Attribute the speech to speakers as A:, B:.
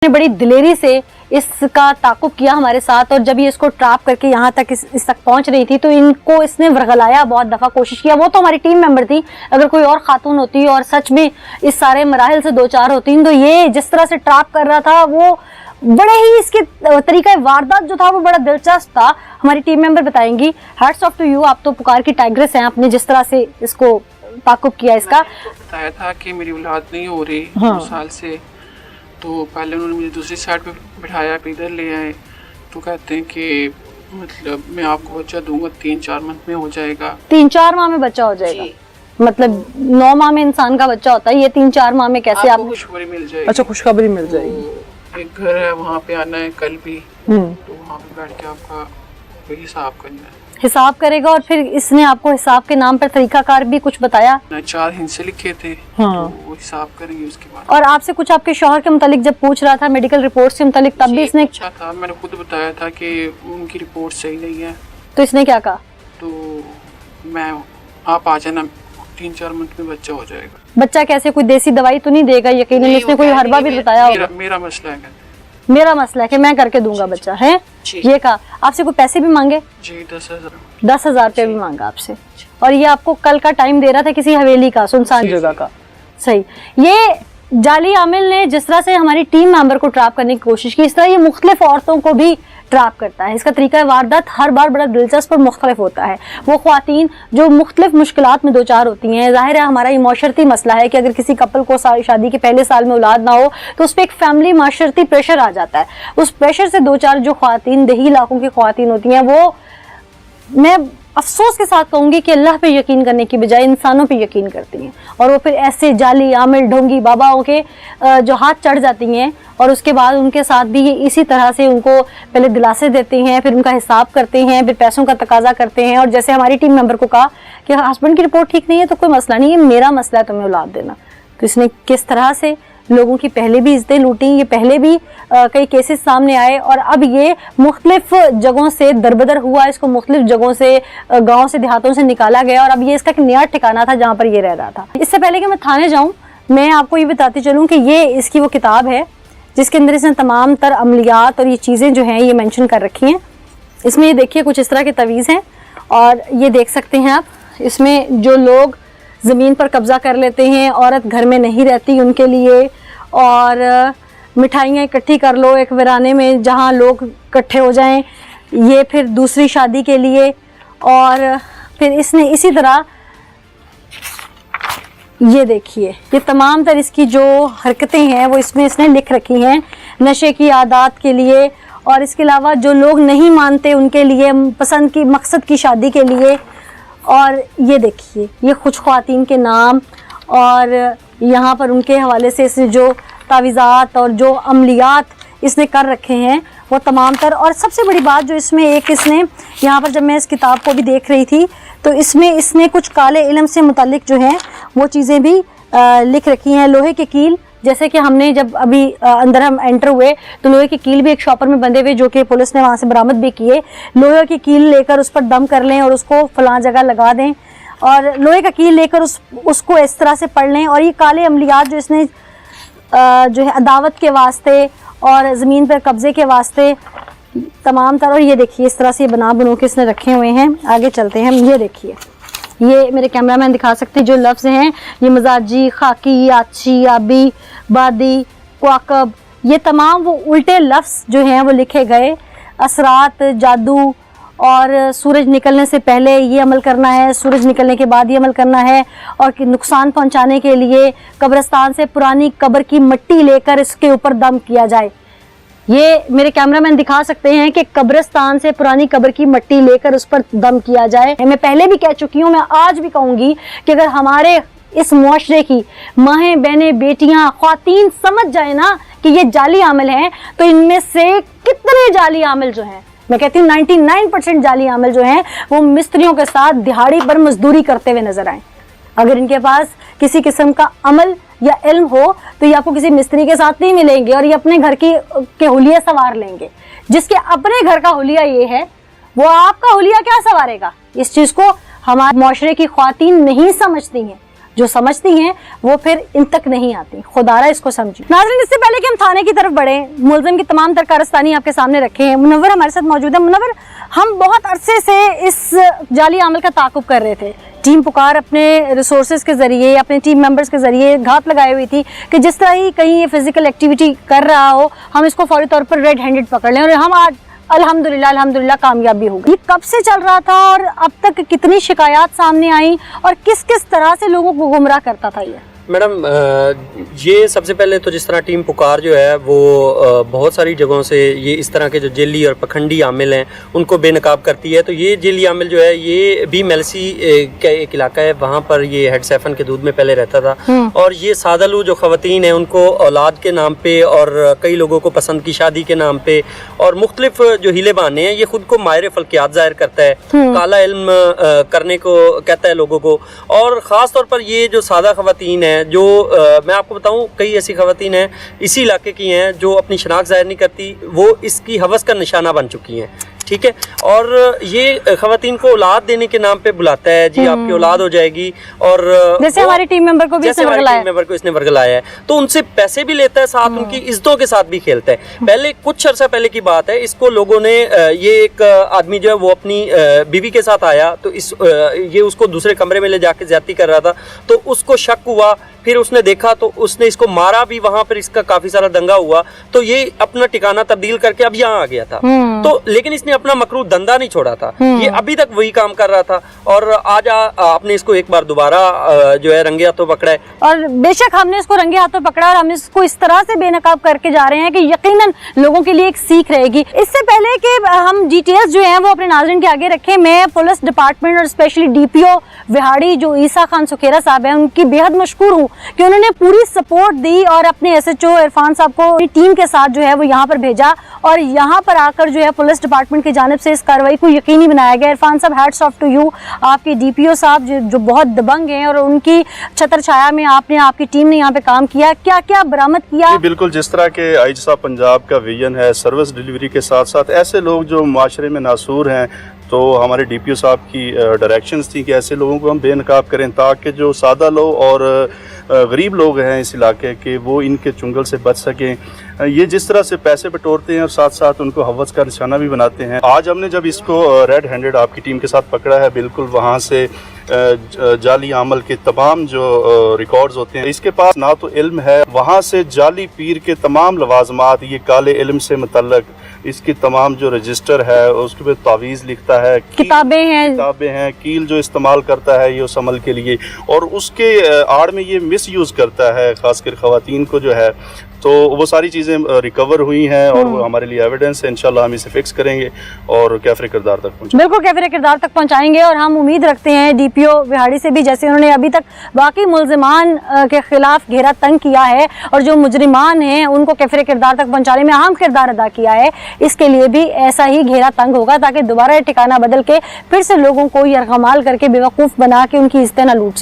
A: बड़ी दिलेरी से इसका ताकुब किया हमारे साथ, और जब ये इसको ट्रैप करके यहाँ तक इस तक पहुंच रही थी तो इनको इसने वर्गलाया, बहुत दफ़ा कोशिश किया। वो तो हमारी टीम मेंबर थी, अगर कोई और खातून होती और सच में इस सारे मराहिल से दो चार होती तो ये जिस तरह से ट्रैप कर रहा था वो बड़े ही इसके तरीका वारदात जो था वो बड़ा दिलचस्प था। हमारी टीम मेंबर बताएंगी। हैट्स ऑफ टू यू, आप तो पुकार की टाइग्रेस हैं, आपने जिस तरह से इसको ताकुब किया इसका।
B: बताया था कि मेरी औलाद नहीं हो रही 2 साल से, तो पहले उन्होंने मुझे दूसरी साइड पे बिठाया, पे इधर ले आए, तो कहते हैं कि मतलब मैं आपको बच्चा दूंगा 3-4 मंथ में हो जाएगा।
A: 3-4 माह में बच्चा हो जाएगा? मतलब 9 माह में इंसान का बच्चा होता है, ये 3-4 माह में कैसे? आपको
B: खुशखबरी मिल जाएगी।
C: अच्छा, खुशखबरी मिल जाएगी।
B: तो एक घर है, वहाँ पे आना है कल भी, तो वहाँ पे बैठ के आपका हिसाब करना है।
A: हिसाब करेगा, और फिर इसने आपको हिसाब के नाम पर तरीकाकार भी कुछ बताया?
B: 4 हिस्से लिखे थे,
A: हाँ।
B: तो वो हिसाब करेंगे उसके बाद।
A: और आपसे कुछ आपके शौहर के मुतालिक जब पूछ रहा था, मेडिकल रिपोर्ट के मुतालिक, तब भी इसने
B: अच्छा था, मैंने खुद बताया था कि उनकी रिपोर्ट सही नहीं है।
A: तो इसने क्या कहा?
B: तो मैं आप आ जाना, 3-4 मिनट में बच्चा हो जाएगा।
A: बच्चा कैसे? कोई देसी दवाई तो नहीं देगा यकीनन? इसने कोई हरबा भी बताया होगा?
B: मेरा मसला है,
A: मेरा मसला है कि मैं करके दूंगा बच्चा, है ये कहा। आपसे कोई पैसे भी मांगे?
B: जी 10,000।
A: 10,000 रुपये भी मांगा आपसे, और ये आपको कल का टाइम दे रहा था किसी हवेली का, सुनसान जगह का। सही। ये जाली आमिल ने जिस तरह से हमारी टीम मेंबर को ट्रैप करने की कोशिश की, इस तरह ये मुख्तलिफ औरतों को भी ट्रैप करता है। इसका तरीका वारदात हर बार बड़ा दिलचस्प और मुख्तलिफ होता है। वो ख्वातीन जो मुख्तलिफ मुश्किलात में दो चार होती हैं, जाहिर है हमारा ये माशरती मसला है कि अगर किसी कपल को शादी के पहले साल में औलाद ना हो तो उस पर एक फैमिली माशरती प्रेशर आ जाता है। उस प्रेशर से दो चार जो ख्वातीन देही इलाकों की ख्वातीन होती हैं, वो मैं अफसोस के साथ कहूँगी कि अल्लाह पे यकीन करने की बजाय इंसानों पे यकीन करती हैं, और वो फिर ऐसे जाली आमिल ढोंगी बाबाओं के जो हाथ चढ़ जाती हैं, और उसके बाद उनके साथ भी ये इसी तरह से उनको पहले दिलासे देते हैं, फिर उनका हिसाब करते हैं, फिर पैसों का तकाजा करते हैं। और जैसे हमारी टीम मेंबर को कहा कि हस्बैंड की रिपोर्ट ठीक नहीं है तो कोई मसला नहीं है, मेरा मसला है तुम्हें औलाद देना। तो इसने किस तरह से लोगों की पहले भी इज्जतें लूटी, ये पहले भी कई केसेस सामने आए, और अब ये मुख्तलिफ जगहों से दरबदर हुआ, इसको मुख्तलिफ जगहों से गाँव से देहातों से निकाला गया, और अब ये इसका एक नया ठिकाना था जहाँ पर ये रह रहा था। इससे पहले कि मैं थाने जाऊँ, मैं आपको ये बताती चलूँ कि ये इसकी वो किताब है जिसके अंदर इसने तमाम तर अमलियात और ये चीज़ें जो हैं ये मेंशन कर रखी हैं। इसमें ये देखिए कुछ इस तरह के तवीज़ हैं, और ये देख सकते हैं आप, इसमें जो लोग ज़मीन पर कब्ज़ा कर लेते हैं, औरत घर में नहीं रहती उनके लिए, और मिठाइयाँ इकट्ठी कर लो एक वीराने में जहाँ लोग इकट्ठे हो जाएं, ये फिर दूसरी शादी के लिए। और फिर इसने इसी तरह ये देखिए ये तमाम तरह इसकी जो हरकतें हैं वो इसमें इसने लिख रखी हैं, नशे की आदत के लिए, और इसके अलावा जो लोग नहीं मानते उनके लिए, पसंद की मकसद की शादी के लिए। और ये देखिए ये खुश ख्वातीन के नाम, और यहाँ पर उनके हवाले से इसने जो तावीज़ात और जो अमलियात इसने कर रखे हैं वो तमाम तर। और सबसे बड़ी बात जो इसमें एक इसने यहाँ पर, जब मैं इस किताब को भी देख रही थी तो इसमें इसने कुछ काले इल्म से मुतालिक जो हैं वो चीज़ें भी लिख रखी हैं। लोहे के कील, जैसे कि हमने जब अभी अंदर हम एंटर हुए तो लोहे की कील भी एक शॉपर में बंधे हुए जो कि पुलिस ने वहाँ से बरामद भी किए। लोहे की कील लेकर उस पर दम कर लें और उसको फलां जगह लगा दें, और लोहे का कील लेकर उसको इस तरह से पढ़ लें। और ये काले अमलियात जो इसने जो है अदावत के वास्ते और ज़मीन पर कब्ज़े के वास्ते तमाम तरह, और ये देखिए इस तरह से बना के इसने रखे हुए हैं। आगे चलते हैं, ये देखिए ये मेरे कैमरामैन दिखा सकते हैं जो लफ्ज़ हैं, ये मजाजी, खाकी, आची, आबी, बादी, क्वाकब, ये तमाम वो उल्टे लफ्ज़ जो हैं वो लिखे गए। असरात, जादू, और सूरज निकलने से पहले ये अमल करना है, सूरज निकलने के बाद ये अमल करना है, और कि नुकसान पहुंचाने के लिए कब्रिस्तान से पुरानी कब्र की मिट्टी लेकर इसके ऊपर दम किया जाए। ये मेरे कैमरामैन दिखा सकते हैं कि कब्रिस्तान से पुरानी कब्र की मिट्टी लेकर उस पर दम किया जाए। मैं पहले भी कह चुकी हूँ, मैं आज भी कहूँगी कि अगर हमारे इस मुआशरे की माहें, बहनें, बेटियाँ, ख्वातीन समझ जाए ना कि ये जाली आमिल हैं, तो इनमें से कितने जाली आमिल जो हैं, मैं कहती हूँ 99% जाली आमिल जो हैं वो मिस्त्रियों के साथ दिहाड़ी पर मजदूरी करते हुए नजर आए। अगर इनके पास किसी किस्म का अमल या इल्म हो तो ये आपको किसी मिस्त्री के साथ नहीं मिलेंगे, और ये अपने घर के हुलिया सवार लेंगे। जिसके अपने घर का हुलिया ये है, वो आपका हुलिया क्या सवारेगा? इस चीज़ को हमारे माशरे की ख्वातीन नहीं समझती हैं। जो समझती हैं वो फिर इन तक नहीं आती। खुदारा इसको समझी। नाज़रीन, इससे पहले कि हम थाने की तरफ बढ़े, मुलजिम की तमाम तर कारस्तानी आपके सामने रखे हैं। मुनव्वर हमारे साथ मौजूद है। मुनव्वर, हम बहुत अरसे से इस जाली अमल का ताक़ुब कर रहे थे। टीम पुकार अपने रिसोर्सेज के ज़रिए, अपने टीम मेंबर्स के ज़रिए घात लगाई हुई थी कि जिस तरह ही कहीं ये फिजिकल एक्टिविटी कर रहा हो, हम इसको फौरी तौर पर रेड हैंडेड पकड़ लें, और हम आज अल्हम्दुलिल्लाह कामयाब भी हो गई। ये कब से चल रहा था और अब तक कितनी शिकायत सामने आई और किस किस तरह से लोगों को गुमराह करता था ये?
C: मैडम, ये सबसे पहले तो जिस तरह टीम पुकार जो है वो बहुत सारी जगहों से ये इस तरह के जो जेली और पखंडी आमिल हैं उनको बेनकाब करती है। तो ये जेली आमिल जो है ये भी मेलसी का एक इलाका है, वहाँ पर ये हेड सैफन के दूध में पहले रहता था। और ये सादलू जो ख़वातीन हैं उनको औलाद के नाम पे और कई लोगों को पसंद की शादी के नाम पे और मुख्तलिफ जो हीले बहाने हैं, ये खुद को माहिर फल्कियात जाहिर करता है, काला इल्म करने को कहता है लोगों को। और ख़ास तौर पर ये जो सादा ख़वातीन है, जो मैं आपको बताऊं, कई ऐसी ख़वातीन हैं इसी इलाके की हैं जो अपनी शनाख्त जाहिर नहीं करती, वो इसकी हवस का निशाना बन चुकी हैं। ठीक है, और ये ख़वातीन को औलाद देने के नाम पे बुलाता है, जी आपकी औलाद हो जाएगी, और
A: जैसे हमारी टीम मेंबर को भी
C: इसने वर्गलाया है, तो उनसे पैसे भी लेता है, साथ उनकी इज्जतों के साथ भी खेलता है। पहले कुछ अर्सा पहले की बात है, इसको लोगों ने ये एक आदमी जो है वो अपनी बीवी के साथ आया, तो ये उसको दूसरे कमरे में ले जाके ज्यादती कर रहा था, तो उसको शक हुआ, फिर उसने देखा तो उसने इसको मारा भी, वहां पर इसका काफी सारा दंगा हुआ, तो ये अपना ठिकाना तब्दील करके अब यहाँ आ गया था। तो लेकिन इसने अपना मकरूह धंधा नहीं छोड़ा था, ये अभी तक वही काम कर रहा था, और आज आपने इसको एक बार दोबारा जो है रंगे हाथों पकड़ा है।
A: और बेशक हमने इसको रंगे हाथों पकड़ा और हम इसको इस तरह से बेनकाब करके जा रहे हैं कि यकीनन लोगों के लिए एक सीख रहेगी। इससे पहले कि हम डिटेल्स जो हैं वो अपने नाज़रीन के आगे रखें, मैं पुलिस डिपार्टमेंट और स्पेशली DPO विहाड़ी जो ईसा खान सुखेरा साहब हैं, उनकी बेहद मशकूर हूँ कि उन्होंने पूरी सपोर्ट दी और अपने SHO इरफान साहब को टीम के साथ जो है वो यहाँ पर भेजा, और यहाँ पर आकर जो है पुलिस डिपार्टमेंट की जानिब से इस कार्रवाई को यकीनी बनाया गया। इरफान साहब, हैट्स ऑफ टू यू, आपके DPO साहब जो बहुत दबंग हैं, और उनकी छत्र छाया में आपकी टीम ने यहाँ पे काम किया। क्या क्या बरामद किया?
D: बिल्कुल, जिस तरह के आईजी साहब पंजाब का विजन है सर्विस डिलीवरी के साथ साथ ऐसे लोग जो माशरे में नासूर हैं, तो हमारे DPO साहब की डायरेक्शंस थी कि ऐसे लोगों को हम बेनकाब करें ताकि जो सादा लोग और गरीब लोग हैं इस इलाके के वो इनके चुंगल से बच सकें। ये जिस तरह से पैसे बटोरते हैं और साथ साथ उनको हवस का निशाना भी बनाते हैं। आज हमने जब इसको रेड हैंडेड आपकी टीम के साथ पकड़ा है, बिल्कुल वहाँ से जाली अमल के तमाम जो रिकॉर्ड्स होते हैं, इसके पास ना तो इल्म है, वहाँ से जाली पीर के तमाम लवाजमात, ये काले इल्म से मुतल्लक इसकी तमाम जो रजिस्टर है उसके पे तावीज़ लिखता है, किताबें हैं, कील जो इस्तेमाल करता है ये उस अमल के लिए, और उसके आड़ में ये मिस यूज़ करता है खासकर ख़वातीन को जो है। तो वो सारी चीज़ें रिकवर हुई हैं और वो हमारे लिए एविडेंस है। इंशाल्लाह हम इसे फिक्स करेंगे और कैफरे किरदार तक पहुँचाएंगे।
A: बिल्कुल कैफरे किरदार तक पहुँचाएंगे, और हम उम्मीद रखते हैं DPO विहाड़ी से भी, जैसे उन्होंने अभी तक बाकी मुल्जिमान के खिलाफ घेरा तंग किया है और जो मुजरिमान हैं उनको कैफरे किरदार तक पहुँचाने में अहम किरदार अदा किया है, इसके लिए भी ऐसा ही घेरा तंग होगा ताकि दोबारा ठिकाना बदल के फिर से लोगों को यरगमाल करके बेवकूफ़ बना के उनकी इज्जतें न लूट सके।